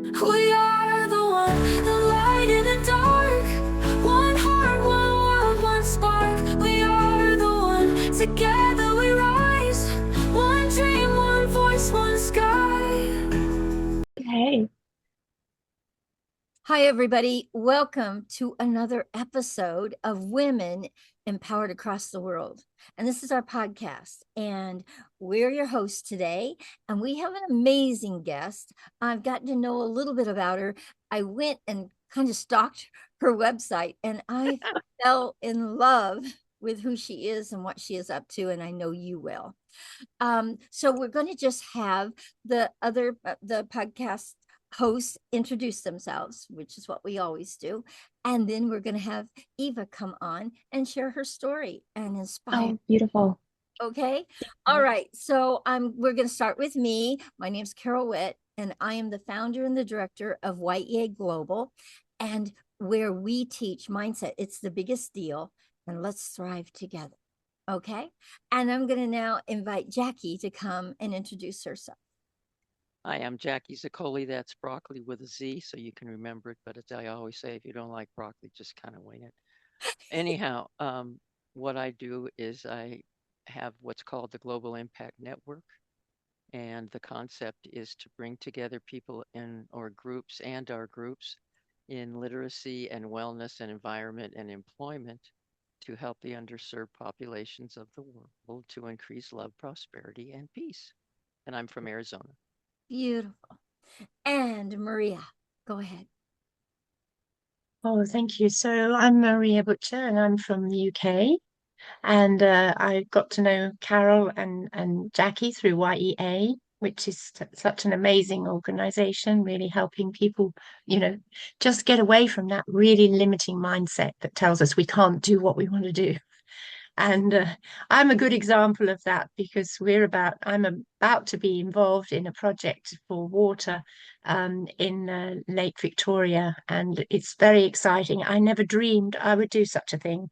We are the one, the light in the dark. One heart, one world, one spark. We are the one, together we rise. One dream, one voice, one sky. Hey, Hi, everybody. Welcome to another episode of Women Empowered Across the World. And this is our podcast. And we're your hosts today. And we have an amazing guest. I've gotten to know a little bit about her. I went and kind of stalked her website, and I fell in love with who she is and what she is up to. And I know you will. So we're going to just have the podcast hosts introduce themselves, which is what we always do. And then we're going to have Eva come on and share her story and inspire. oh, beautiful. Okay. All right. So we're going to start with me. My name's Carol Witt, and I am the founder and the director of YEA Global, and where we teach mindset. It's the biggest deal, and let's thrive together. Okay. And I'm going to now invite Jackie to come and introduce herself. Hi, I'm Jackie Zaccoli. That's broccoli with a Z, so you can remember it. But as I always say, if you don't like broccoli, just kind of wing it. Anyhow, what I do is I have what's called the Global Impact Network. And the concept is to bring together people in or groups and our groups in literacy and wellness and environment and employment to help the underserved populations of the world to increase love, prosperity, and peace. And I'm from Arizona. Beautiful. And Maria, go ahead. Oh, thank you. So I'm Maria Butcher and I'm from the UK. And I got to know Carol and Jackie through YEA, which is such an amazing organization, really helping people, just get away from that really limiting mindset that tells us we can't do what we want to do. And I'm a good example of that because I'm about to be involved in a project for water in Lake Victoria, and it's very exciting. I never dreamed I would do such a thing.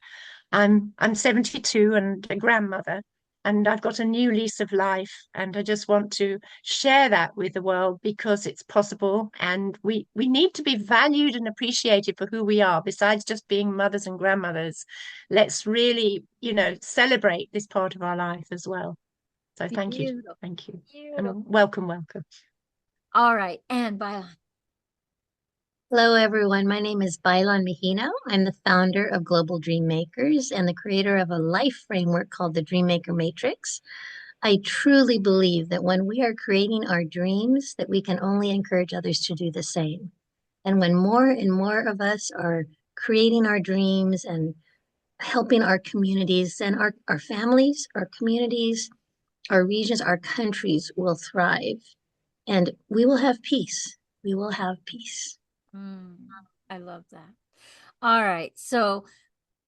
I'm 72 and a grandmother, and I've got a new lease of life, and I just want to share that with the world because it's possible, and we need to be valued and appreciated for who we are, besides just being mothers and grandmothers. Let's really, celebrate this part of our life as well. So Beautiful. thank you, Beautiful. and welcome. All right. And Bye. Hello, everyone. My name is Bailan Mahino. I'm the founder of Global Dream Makers and the creator of a life framework called the Dream Maker Matrix. I truly believe that when we are creating our dreams, that we can only encourage others to do the same. And when more and more of us are creating our dreams and helping our communities, then our families, our communities, our regions, our countries will thrive. And we will have peace. We will have peace. I love that. All right. So,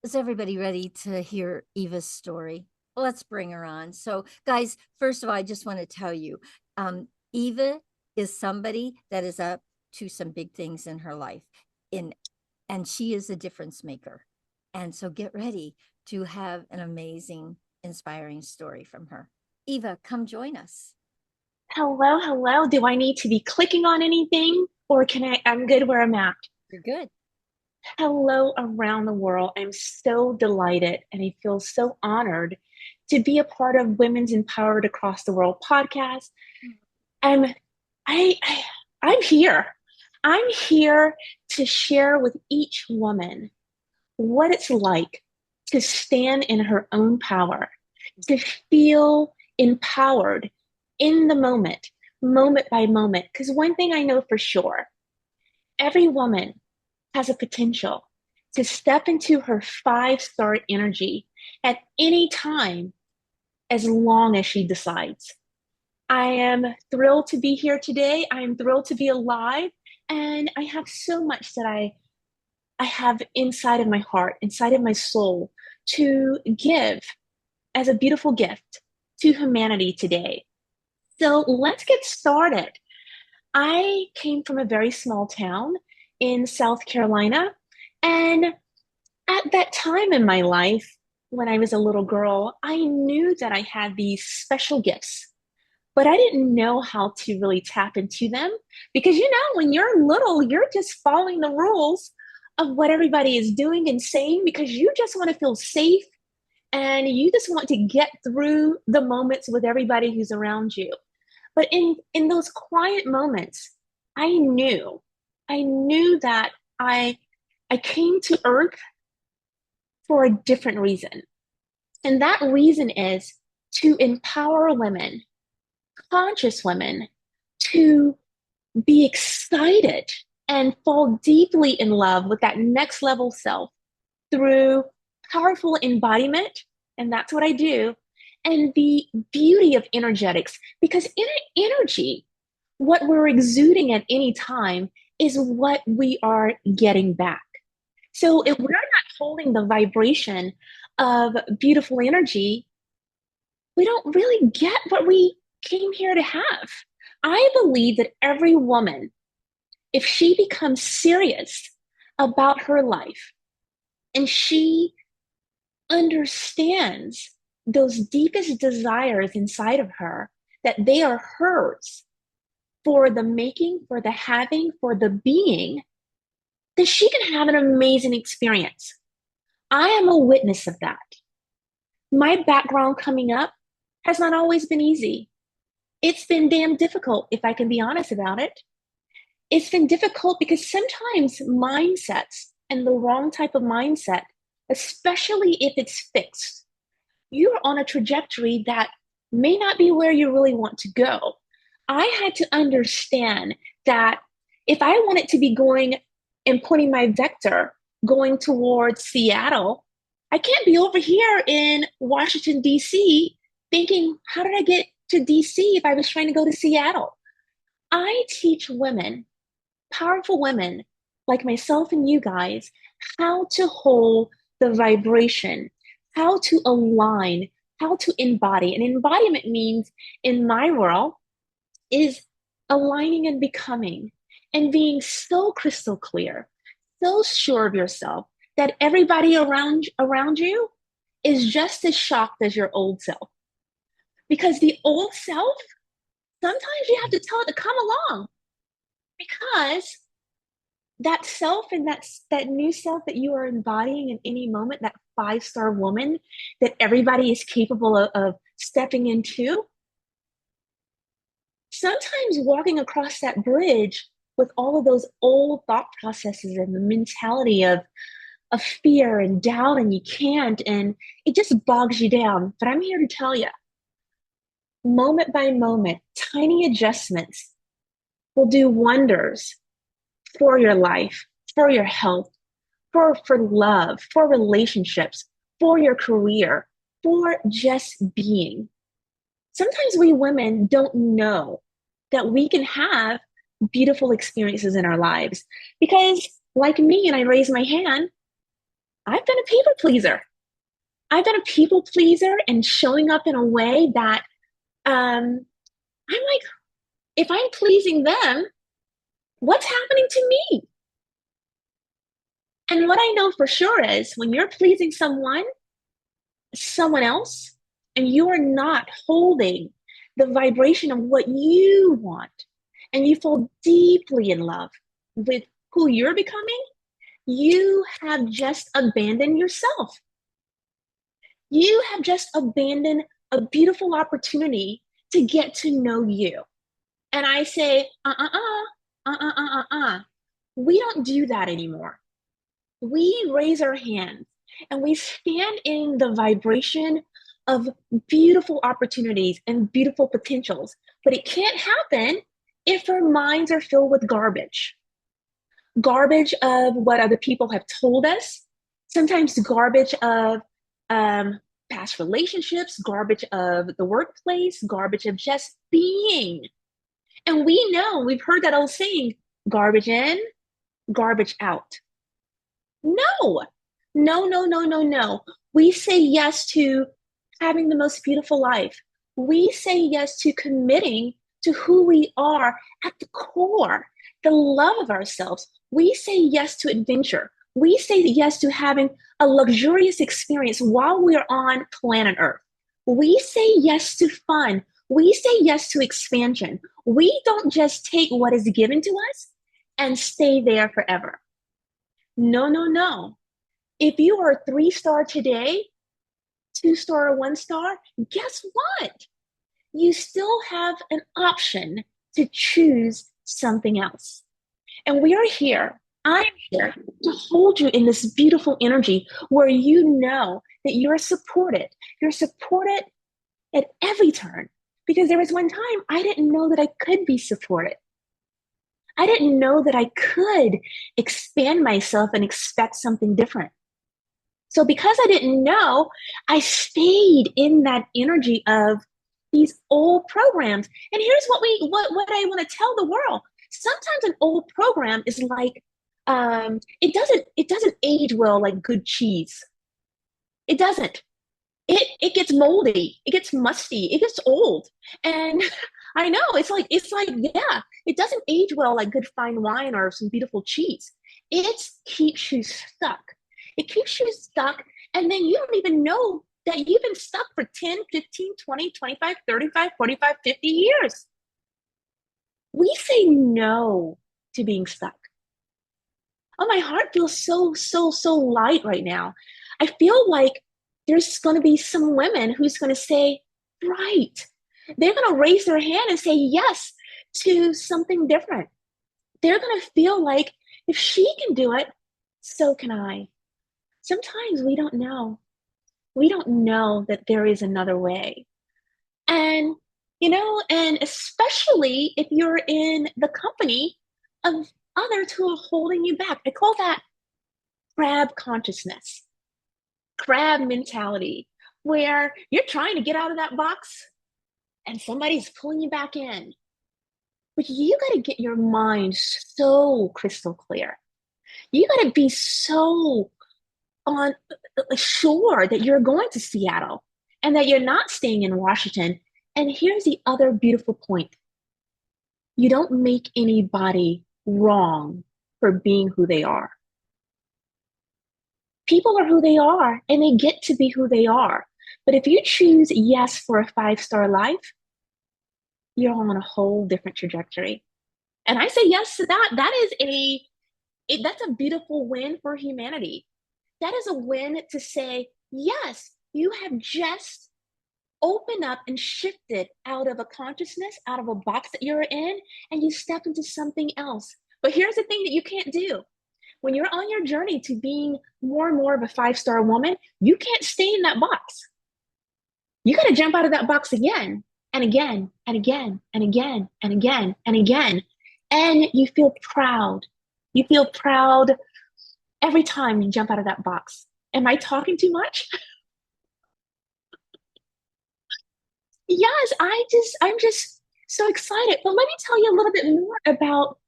is everybody ready to hear Eva's story? Let's bring her on. So, guys, first of all, I just want to tell you, Eva is somebody that is up to some big things in her life, and she is a difference maker. And so, get ready to have an amazing, inspiring story from her. Eva, come join us. Hello. Do I need to be clicking on anything, or I'm good where I'm at? You're good. Hello around the world. I'm so delighted and I feel so honored to be a part of Women's Empowered Across the World podcast. I'm I, I I'm here. I'm here to share with each woman what it's like to stand in her own power, to feel empowered in the moment by moment. Because one thing I know for sure, every woman has a potential to step into her 5-star energy at any time as long as she decides. I am thrilled to be here today. I am thrilled to be alive. And I have so much that I have inside of my heart, inside of my soul to give as a beautiful gift to humanity today. So let's get started. I came from a very small town in South Carolina. And at that time in my life, when I was a little girl, I knew that I had these special gifts, but I didn't know how to really tap into them because, when you're little, you're just following the rules of what everybody is doing and saying because you just want to feel safe and you just want to get through the moments with everybody who's around you. But in those quiet moments, I knew that I came to Earth for a different reason. And that reason is to empower women, conscious women, to be excited and fall deeply in love with that next level self through powerful embodiment. And that's what I do. And the beauty of energetics, because energy, what we're exuding at any time, is what we are getting back. So if we're not holding the vibration of beautiful energy, we don't really get what we came here to have. I believe that every woman, if she becomes serious about her life and she understands those deepest desires inside of her, that they are hers for the making, for the having, for the being, then she can have an amazing experience. I am a witness of that. My background coming up has not always been easy. It's been damn difficult, if I can be honest about it. It's been difficult because sometimes mindsets and the wrong type of mindset, especially if it's fixed, you're on a trajectory that may not be where you really want to go. I had to understand that if I wanted to be going and putting my vector going towards Seattle, I can't be over here in Washington, D.C., thinking, how did I get to D.C. if I was trying to go to Seattle? I teach women, powerful women like myself and you guys, how to hold the vibration, how to align, how to embody. And embodiment means, in my world, is aligning and becoming and being so crystal clear, so sure of yourself that everybody around you is just as shocked as your old self. Because the old self, sometimes you have to tell it to come along because that self and that new self that you are embodying in any moment, that 5-star woman that everybody is capable of stepping into, sometimes walking across that bridge with all of those old thought processes and the mentality of fear and doubt and you can't, and it just bogs you down. But I'm here to tell you, moment by moment, tiny adjustments will do wonders for your life, for your health, for love, for relationships, for your career, for just being. Sometimes we women don't know that we can have beautiful experiences in our lives because, like me, and I raise my hand, I've been a people pleaser. I've been a people pleaser and showing up in a way that I'm like, if I'm pleasing them, what's happening to me? And what I know for sure is when you're pleasing someone else, and you are not holding the vibration of what you want, and you fall deeply in love with who you're becoming, you have just abandoned yourself. You have just abandoned a beautiful opportunity to get to know you. And I say, we don't do that anymore. We raise our hands and we stand in the vibration of beautiful opportunities and beautiful potentials. But it can't happen if our minds are filled with garbage. Garbage of what other people have told us, sometimes garbage of past relationships, garbage of the workplace, garbage of just being. And we know, we've heard that old saying, garbage in, garbage out. No, no, no, no, no, no. We say yes to having the most beautiful life. We say yes to committing to who we are at the core, the love of ourselves. We say yes to adventure. We say yes to having a luxurious experience while we are on planet Earth. We say yes to fun. We say yes to expansion. We don't just take what is given to us and stay there forever. No, no, no. If you are 3-star today, 2-star or 1-star, guess what? You still have an option to choose something else. And we are here. I'm here to hold you in this beautiful energy where you know that you're supported. You're supported at every turn. Because there was one time I didn't know that I could be supported. I didn't know that I could expand myself and expect something different. So because I didn't know, I stayed in that energy of these old programs. And here's what I want to tell the world. Sometimes an old program is like it doesn't age well like good cheese. It doesn't. It gets moldy, it gets musty, it gets old. And I know it's like yeah, it doesn't age well like good fine wine or some beautiful cheese. It keeps you stuck. It keeps you stuck, and then you don't even know that you've been stuck for 10, 15, 20, 25, 35, 45, 50 years. We say no to being stuck. Oh, my heart feels so, so, so light right now. I feel like there's going to be some women who's going to say, right. They're going to raise their hand and say yes to something different. They're going to feel like if she can do it, so can I. Sometimes we don't know. We don't know that there is another way. And, and especially if you're in the company of others who are holding you back. I call that crab consciousness, crab mentality, where you're trying to get out of that box and somebody's pulling you back in. But you got to get your mind so crystal clear. You got to be so on sure that you're going to Seattle and that you're not staying in Washington. And here's the other beautiful point. You don't make anybody wrong for being who they are. People are who they are and they get to be who they are. But if you choose yes for a 5-star life, you're on a whole different trajectory. And I say yes to that. That's a beautiful win for humanity. That is a win to say, yes, you have just opened up and shifted out of a consciousness, out of a box that you're in, and you step into something else. But here's the thing that you can't do. When you're on your journey to being more and more of a 5-star woman, you can't stay in that box. You got to jump out of that box again and again and again and again and again and again. And you feel proud. You feel proud every time you jump out of that box. Am I talking too much? Yes, I'm just so excited. But let me tell you a little bit more about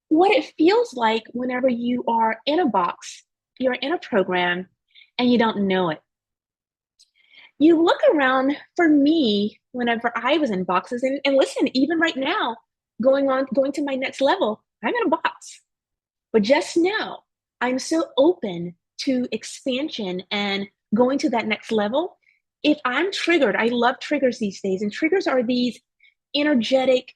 what it feels like whenever you are in a box, you're in a program, and you don't know it. You look around for me whenever I was in boxes, and listen, even right now, going to my next level, I'm in a box. But just know, I'm so open to expansion and going to that next level. If I'm triggered, I love triggers these days, and triggers are these energetic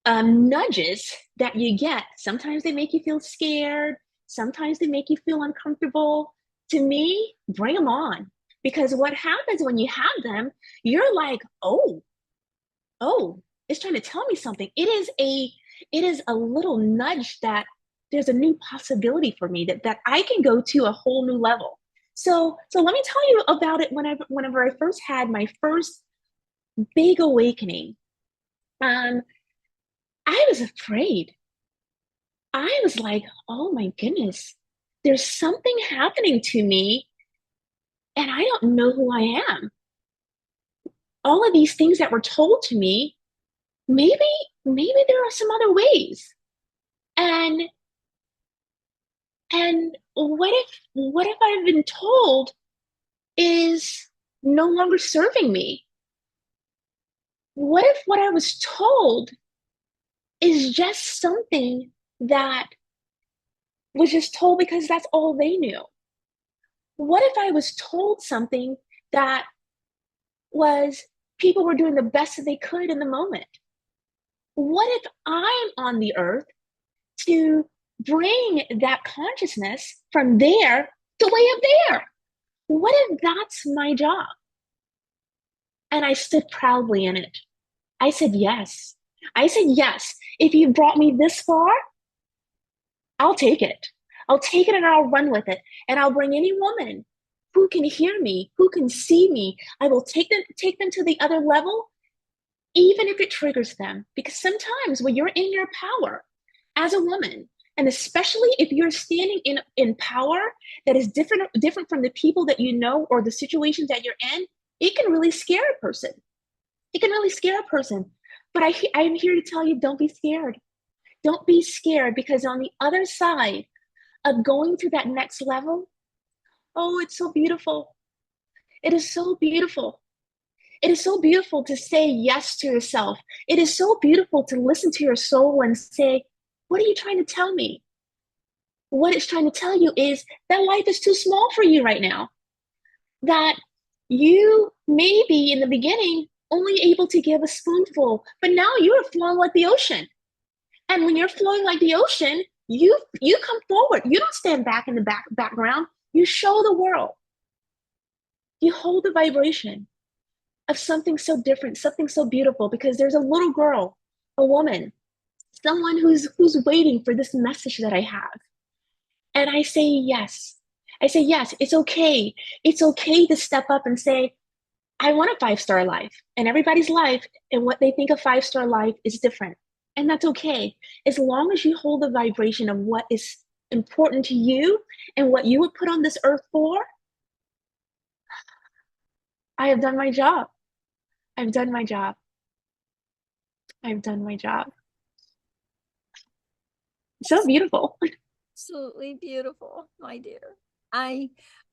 nudges that you get. Sometimes they make you feel scared. Sometimes they make you feel uncomfortable. To me, bring them on. Because what happens when you have them, you're like, oh, it's trying to tell me something. It is a little nudge that there's a new possibility for me that I can go to a whole new level. So let me tell you about it whenever I first had my first big awakening. I was afraid. I was like, oh my goodness, there's something happening to me and I don't know who I am. All of these things that were told to me, maybe there are some other ways. And what if I've been told is no longer serving me? What if what I was told is just something that was just told because that's all they knew? What if I was told something that was People were doing the best that they could in the moment. What if I'm on the earth to bring that consciousness from there to way up there? What if that's my job? And I stood proudly in it. I said yes. I said yes. If you brought me this far, I'll take it. I'll take it and I'll run with it. And I'll bring any woman who can hear me, who can see me. I will take them to the other level, even if it triggers them. Because sometimes when you're in your power as a woman, and especially if you're standing in power that is different from the people that you know or the situations that you're in, it can really scare a person. It can really scare a person. But I'm here to tell you, don't be scared. Don't be scared, because on the other side of going to that next level, oh, it's so beautiful. It is so beautiful. It is so beautiful to say yes to yourself. It is so beautiful to listen to your soul and say, what are you trying to tell me? What it's trying to tell you is that life is too small for you right now. That you may be in the beginning only able to give a spoonful, but now you are flowing like the ocean. And when you're flowing like the ocean, you come forward. You don't stand back in the background. You show the world. You hold the vibration of something so different, something so beautiful, because there's a little girl, a woman, someone who's waiting for this message that I have. And I say yes. I say yes. It's okay. It's okay to step up and say, I want a 5-star life. And everybody's life and what they think a 5-star life is different. And that's okay. As long as you hold the vibration of what is important to you and what you were put on this earth for, I have done my job. I've done my job. I've done my job. So beautiful. Absolutely beautiful, my dear. I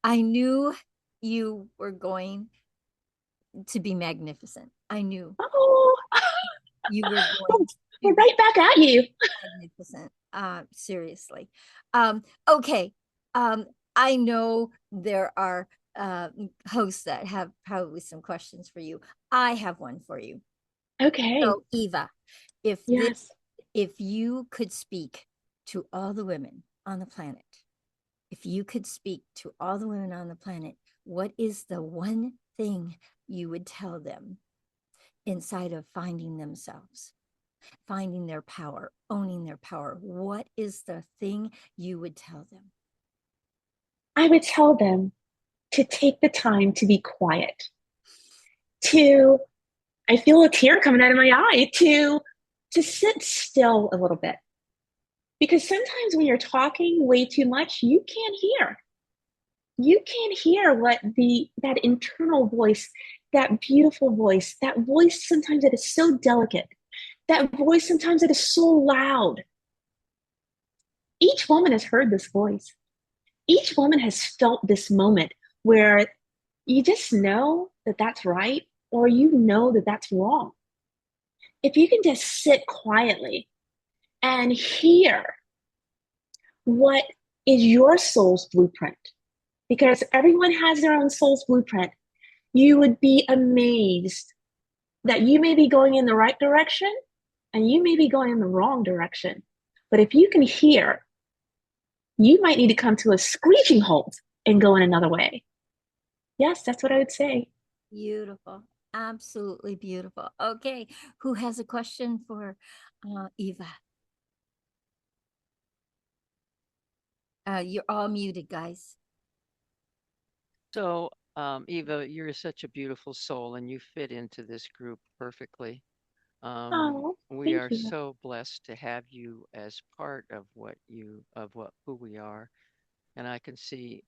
knew you were going to be magnificent. I knew Oh, you were going to we're be right back at you. magnificent. Seriously. Okay. I know there are hosts that have probably some questions for you. I have one for you. Okay. So, Eva, if this, Yes. if you could speak to all the women on the planet, if you could speak to all the women on the planet, what is the one thing you would tell them inside of finding themselves, finding their power, owning their power? What is the thing you would tell them? I would tell them to take the time to be quiet, to, I feel a tear coming out of my eye, to sit still a little bit. Because sometimes when you're talking way too much, you can't hear. You can't hear what that internal voice, that beautiful voice, that voice sometimes that is so delicate, that voice sometimes that is so loud. Each woman has heard this voice. Each woman has felt this moment where you just know that that's right, or you know that that's wrong. If you can just sit quietly and hear what is your soul's blueprint, because everyone has their own soul's blueprint, you would be amazed that you may be going in the right direction and you may be going in the wrong direction. But if you can hear, you might need to come to a screeching halt and go in another way. Yes, that's what I would say. Beautiful. Absolutely beautiful. Okay. Who has a question for Eva? You're all muted, guys. So, Eva, you're such a beautiful soul and you fit into this group perfectly. Oh, We thank are you. so blessed to have you as part of who we are. And I can see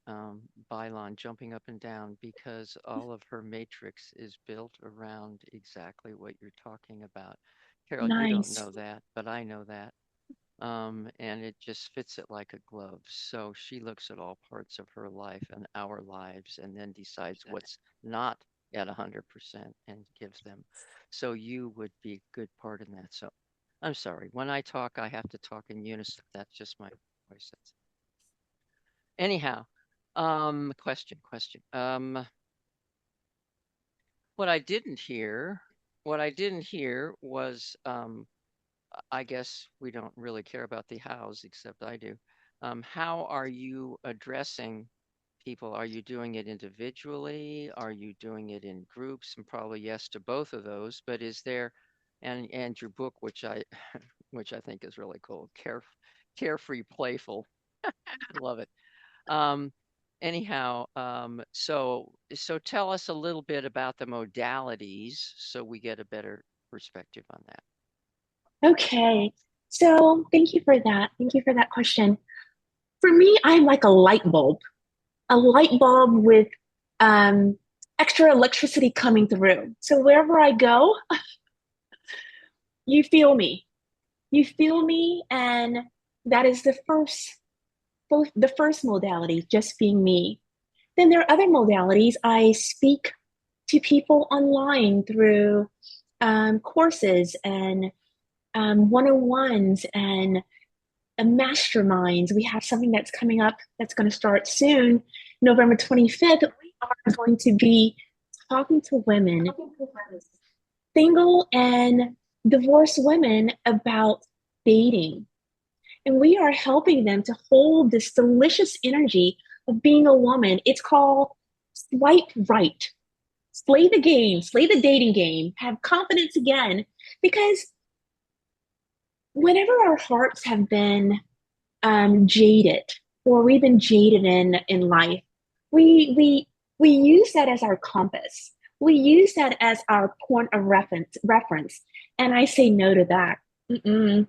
Bylon jumping up and down because all of her matrix is built around exactly what you're talking about. Carol, you don't Nice. know that, but I know that. And it just fits it like a glove. So she looks at all parts of her life and our lives and then decides what's not at 100% and gives them. So you would be a good part in that. So I'm sorry. When I talk, I have to talk in unison. That's just my voice. Anyhow, question. what I didn't hear, what I didn't hear was, I guess we don't really care about the hows, except I do. How are you addressing people? Are you doing it individually? Are you doing it in groups? And probably yes to both of those. But is there, and your book, which I which I think is really cool, carefree, playful. Love it. Um, anyhow, so tell us a little bit about the modalities so we get a better perspective on that. Okay. So thank you for that. Thank you for that question. For me, I'm like a light bulb with um, extra electricity coming through. So wherever I go, you feel me. You feel me, and that is the first modality, just being me. Then there are other modalities. I speak to people online through courses and one-on-ones and masterminds. We have something that's coming up that's going to start soon, November 25th. We are going to be talking to women, single and divorced women, about dating. And we are helping them to hold this delicious energy of being a woman. It's called swipe right. Slay the game, slay the dating game, have confidence again. Because whenever our hearts have been jaded, or we've been jaded in life, we use that as our compass. We use that as our point of reference. And I say no to that. Mm-mm.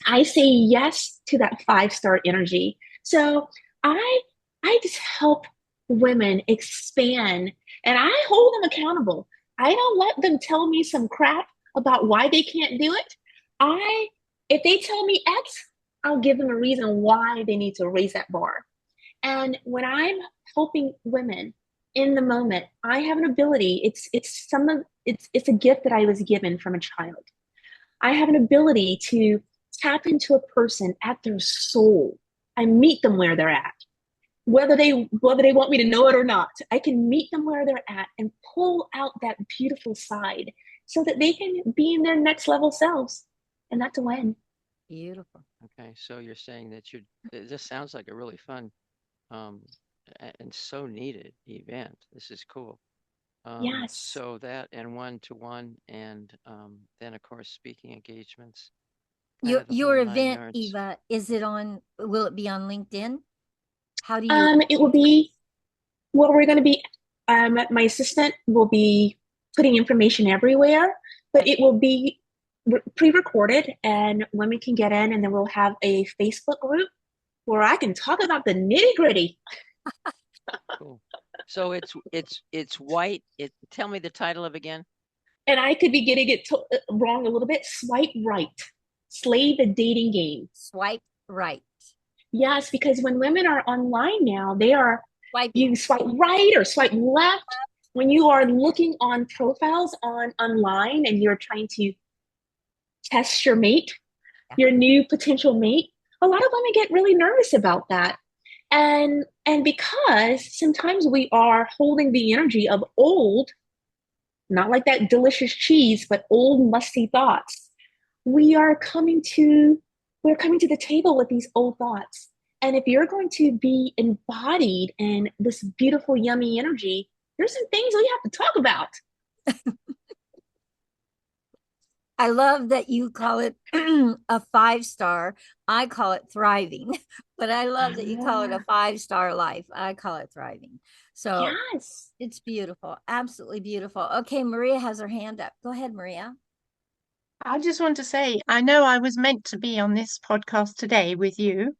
I say yes to that 5-star energy. So I I just help women expand, and I hold them accountable. I don't let them tell me some crap about why they can't do it. I If they tell me X, I'll give them a reason why they need to raise that bar. And when I'm helping women in the moment, I have an ability. It's a gift that I was given from a child. I have an ability to tap into a person at their soul. I meet them where they're at. Whether they want me to know it or not, I can meet them where they're at and pull out that beautiful side so that they can be in their next level selves. And that's a win. Beautiful. Okay, so you're saying that this sounds like a really fun um, and so needed event. This is cool. Yes. So that and one-to-one, and then of course speaking engagements, kind Your of the whole your nine event, yards. Eva, will it be on LinkedIn? How do you It will be Well, we're going to be, my assistant will be putting information everywhere, but it will be pre-recorded and women can get in, and then we'll have a Facebook group where I can talk about the nitty-gritty. Cool. So it's white. Tell me the title of again. And I could be getting it wrong a little bit. Swipe right. Slay the dating game. swipe right? Yes, because when women are online now, they are, Swiping. you swipe right or swipe left. When you are looking on profiles online and you're trying to test your mate, Yeah. your new potential mate, a lot of women get really nervous about that. And because sometimes we are holding the energy of old, not like that delicious cheese, but old musty thoughts, we are coming to we're coming to the table with these old thoughts. And if you're going to be embodied in this beautiful, yummy energy, there's some things we have to talk about. I love that you call it a 5-star. I call it thriving, but I love that you call it a 5-star life. I call it thriving. So Yes. it's beautiful, absolutely beautiful. Okay, Maria has her hand up. Go ahead, Maria. I just want to say, I know I was meant to be on this podcast today with you.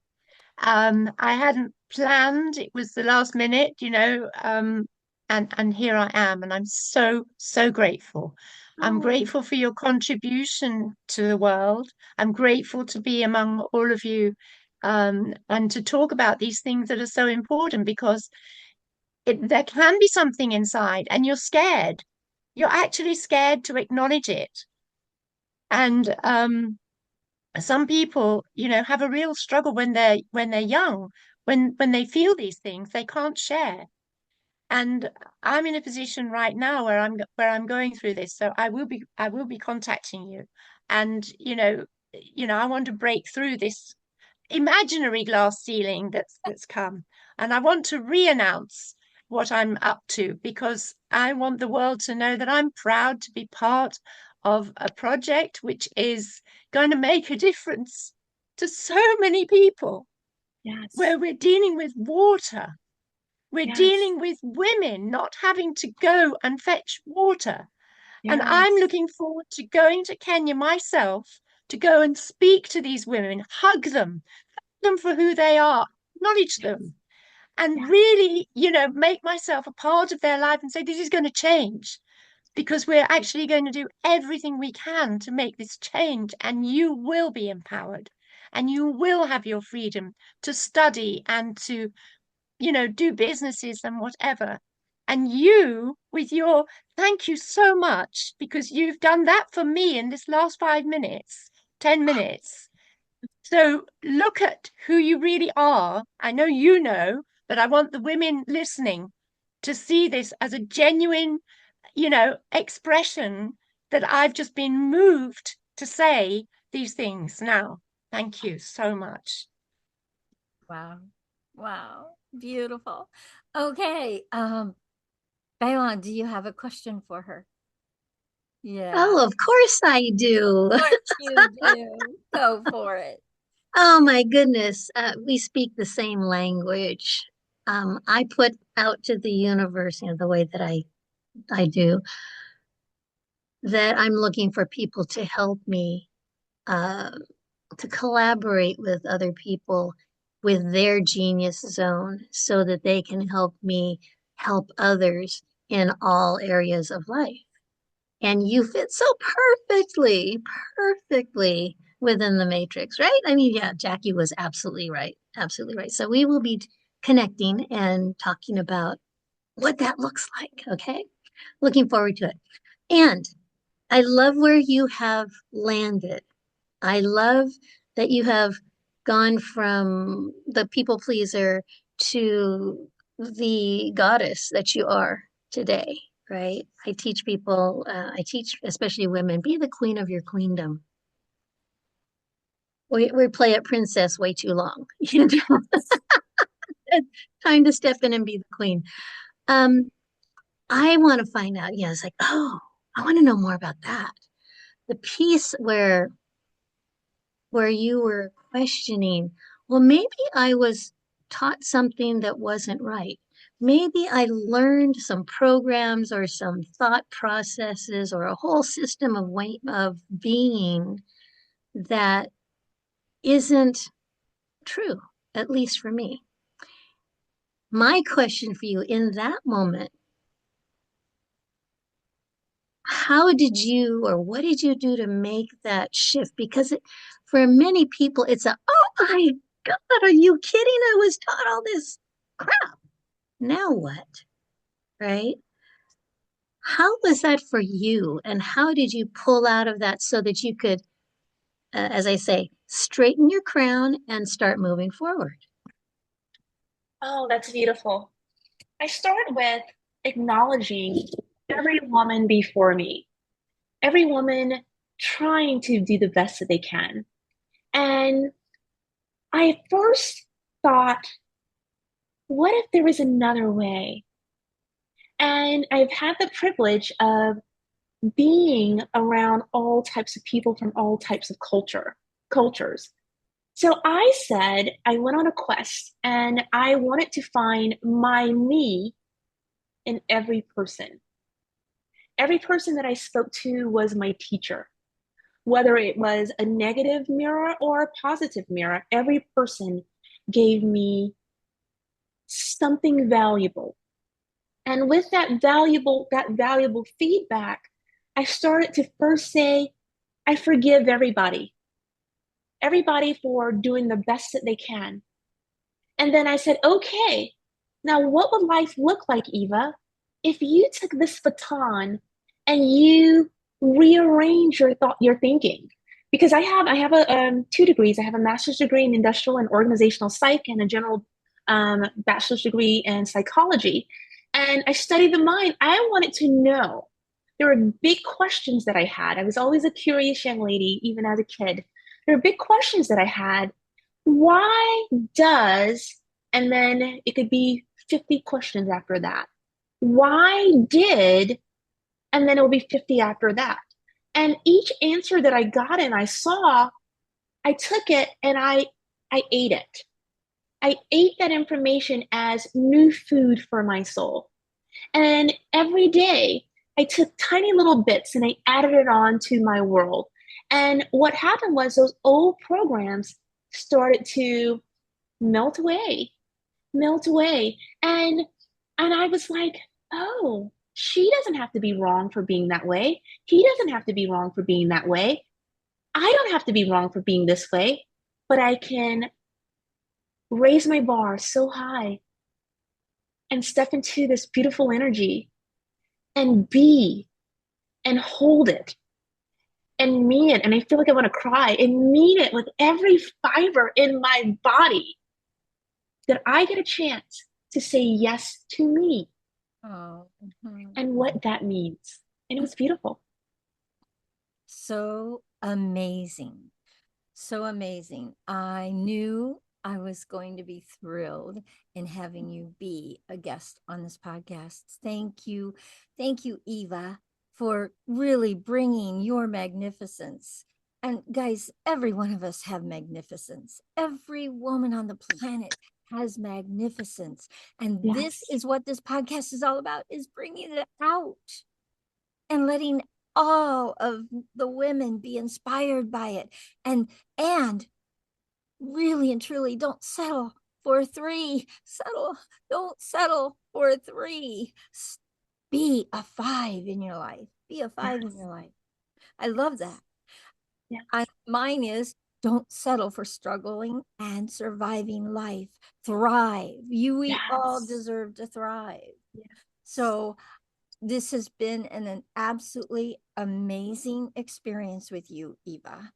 I hadn't planned, it was the last minute, and here I am, and I'm so, so grateful. I'm Oh, grateful for your contribution to the world. I'm grateful to be among all of you, and to talk about these things that are so important because there can be something inside, and you're scared. You're actually scared to acknowledge it. And some people, have a real struggle when they're young, when they feel these things, they can't share. And I'm in a position right now where I'm going through this. So I will be contacting you. And I want to break through this imaginary glass ceiling that's come. And I want to re-announce what I'm up to, because I want the world to know that I'm proud to be part of a project which is going to make a difference to so many people, Yes. where we're dealing with water. We're Yes. dealing with women not having to go and fetch water. And I'm Yes. looking forward to going to Kenya myself to go and speak to these women, hug them for who they are, acknowledge them, and Yes. really, make myself a part of their life and say, this is going to change, because we're actually going to do everything we can to make this change, and you will be empowered, and you will have your freedom to study and to, do businesses and whatever. And you, with your, thank you so much, because you've done that for me in this last 5 minutes, 10 minutes. So look at who you really are. I know you know, but I want the women listening to see this as a genuine, expression that I've just been moved to say these things now. Thank you so much. Wow. Wow. Beautiful. Okay. Bailon, do you have a question for her? Yeah. Oh, of course I do. Of course you do. Go for it. Oh my goodness. We speak the same language. I put out to the universe, the way that I do, that I'm looking for people to help me, uh, to collaborate with other people with their genius zone so that they can help me help others in all areas of life. And you fit so perfectly within the matrix, right? I mean, yeah, Jackie was absolutely right. Absolutely right. So we will be connecting and talking about what that looks like. Okay. Looking forward to it. And I love where you have landed. I love that you have gone from the people pleaser to the goddess that you are today, right? I teach people, I teach especially women, be the queen of your queendom. We play at princess way too long. It's time to step in and be the queen. Um, I want to find out, it's like, oh, I want to know more about that. The piece where you were questioning, well, maybe I was taught something that wasn't right. Maybe I learned some programs or some thought processes or a whole system of way of being that isn't true, at least for me. My question for you in that moment, how did you or what did you do to make that shift? Because for many people, it's oh my God, are you kidding? I was taught all this crap. Now what? Right? How was that for you? And how did you pull out of that so that you could, as I say, straighten your crown and start moving forward? Oh, that's beautiful. I start with acknowledging every woman before me, every woman trying to do the best that they can. And I first thought, what if there was another way? And I've had the privilege of being around all types of people from all types of cultures. So I said I went on a quest and I wanted to find my me in every person. Every person that I spoke to was my teacher, whether it was a negative mirror or a positive mirror. Every person gave me something valuable. And with that valuable feedback, I started to first say, I forgive everybody for doing the best that they can. And then I said, okay, now what would life look like, Eva, if you took this baton and you rearrange your thinking? Because I have a 2 degrees. I have a master's degree in industrial and organizational psych and a general bachelor's degree in psychology. And I studied the mind. I wanted to know. There were big questions that I had. I was always a curious young lady, even as a kid. There were big questions that I had. Why does, and then it could be 50 questions after that. Why did, and then it will be 50 after that. And each answer that I got and I saw, I took it and I ate it. I ate that information as new food for my soul. And every day I took tiny little bits and I added it on to my world. And what happened was those old programs started to melt away, melt away. And I was like, oh, she doesn't have to be wrong for being that way. He doesn't have to be wrong for being that way. I don't have to be wrong for being this way, but I can raise my bar so high and step into this beautiful energy and be and hold it and mean it. And I feel like I want to cry and mean it with every fiber in my body that I get a chance to say yes to me Oh, and what that means. And it was beautiful. so amazing. So amazing. I knew I was going to be thrilled in having you be a guest on this podcast. Thank you. Thank you, Eva, for really bringing your magnificence. And guys, every one of us have magnificence. Every woman on the planet has magnificence. And this Yes. is what this podcast is all about, is bringing it out and letting all of the women be inspired by it. And really and truly, don't settle for three. Don't settle for three. Be a five in your life. Be a five in Yes. your life. I love that. Yes. Mine is, don't settle for struggling and surviving life. Thrive. We all Yes. deserve to thrive. Yes. So this has been an absolutely amazing experience with you, Eva.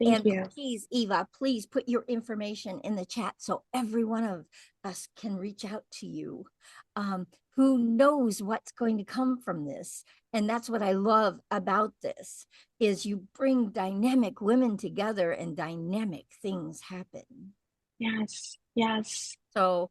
Thank And you. please, Eva, please put your information in the chat so every one of us can reach out to you. Who knows what's going to come from this? And that's what I love about this, is you bring dynamic women together and dynamic things happen. Yes. Yes. So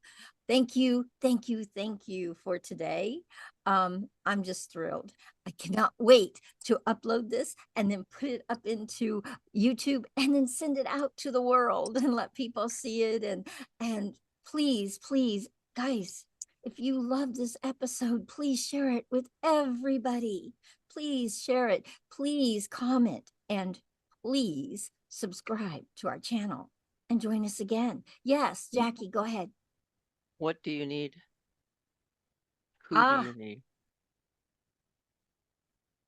thank you for today. I'm just thrilled. I cannot wait to upload this and then put it up into YouTube and then send it out to the world and let people see it. And please, guys, if you love this episode, please share it with everybody. Please share it. Please comment, and please subscribe to our channel and join us again. Yes, Jackie, go ahead. What do you need? Who do you need?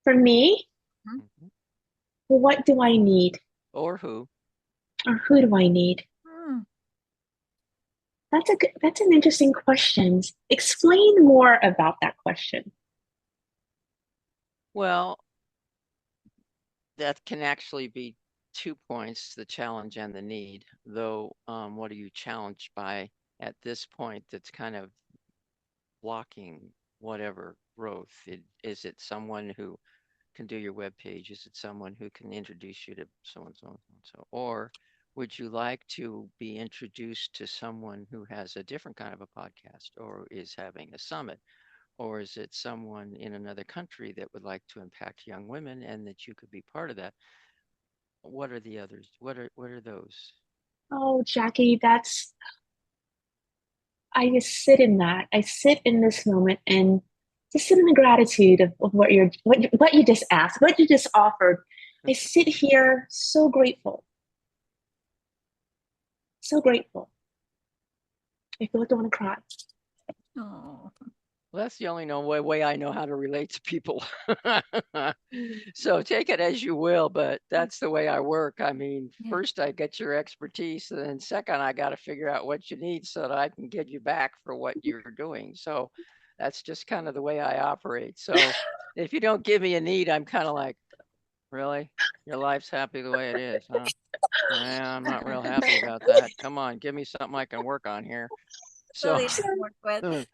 For me, Mhm. what do I need? Or who? Or who do I need? That's an interesting question. Explain more about that question. Well, that can actually be 2 points, the challenge and the need, though what are you challenged by at this point that's kind of blocking whatever growth? Is it someone who can do your web page? Is it someone who can introduce you to so and so and so? Or would you like to be introduced to someone who has a different kind of a podcast or is having a summit? Or is it someone in another country that would like to impact young women and that you could be part of that? What are the others? What are those? Oh, Jackie, I just sit in that. I sit in this moment and just sit in the gratitude of what you just asked, what you just offered. I sit here so grateful. So grateful. I feel like I want to cry. Oh, Well, that's the only way I know how to relate to people. So take it as you will, but that's the way I work. I mean, yeah. first I get your expertise, and then second, I got to figure out what you need so that I can get you back for what you're doing. So that's just kind of the way I operate. So if you don't give me a need, I'm kind of like, really? Your life's happy the way it is, huh? Yeah, I'm not real happy about that. Come on, give me something I can work on here. So Easy to work with.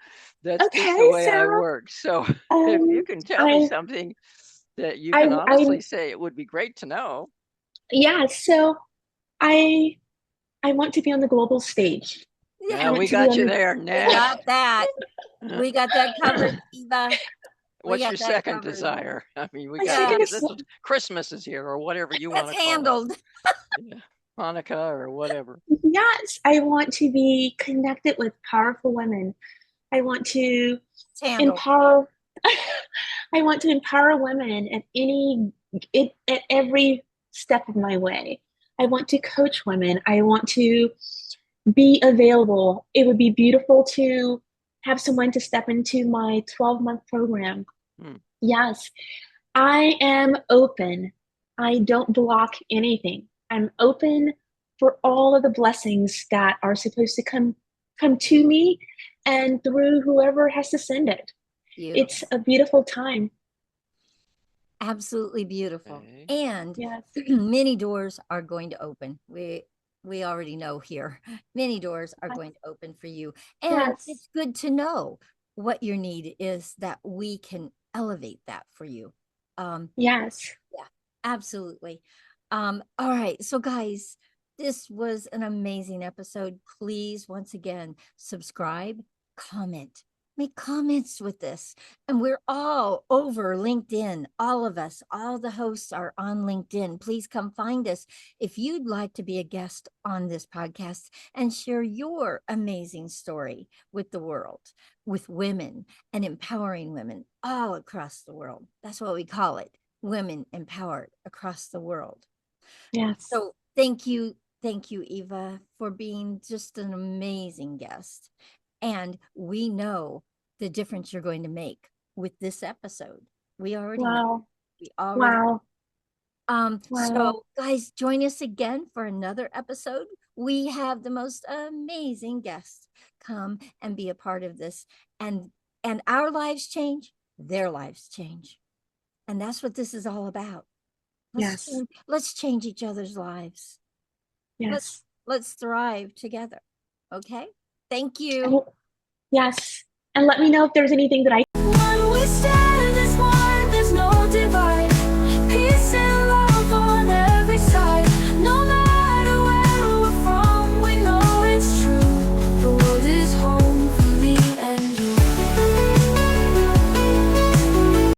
that's just Okay, the way I so work. So if you can tell me I something that you can I honestly say, it would be great to know. yeah, so I I want to be on the global stage. Yeah, I Yeah, want we to be got on you the there. we Next. got that. We got that covered, Eva. We What's got your that second covered. desire? I mean, my Yeah, second this is Christmas is here, or whatever you want that's to call it. handled. Yeah. Hanukkah or whatever. yes, I want to be connected with powerful women. I want to It's handled. empower I want to empower women at every step of my way. I want to coach women. I want to be available. It would be beautiful to have someone to step into my 12-month program. Hmm. Yes, I am open. I don't block anything. I'm open for all of the blessings that are supposed to come to me and through whoever has to send it. It's Beautiful. a beautiful time. Absolutely beautiful. Okay. And Yes. many doors are going to open. We already know here. Many doors are Yes. going to open for you. And Yes. it's good to know what your need is that we can elevate that for you. Yes. Yeah, absolutely. All right. So guys, this was an amazing episode. Please, once again, subscribe, comment, make comments with this. And we're all over LinkedIn. All of us, all the hosts are on LinkedIn. Please come find us if you'd like to be a guest on this podcast and share your amazing story with the world, with women and empowering women all across the world. That's what we call it. Women empowered across the world. Yes. So thank you, Eva, for being just an amazing guest. And we know the difference you're going to make with this episode. We already know. Wow. We already Wow. Wow. so guys, join us again for another episode. We have the most amazing guests come and be a part of this. And our lives change, their lives change. And that's what this is all about. Yes. Let's change each other's lives. Yes. Let's thrive together. Okay? Thank you. And, yes. And let me know if there's anything that I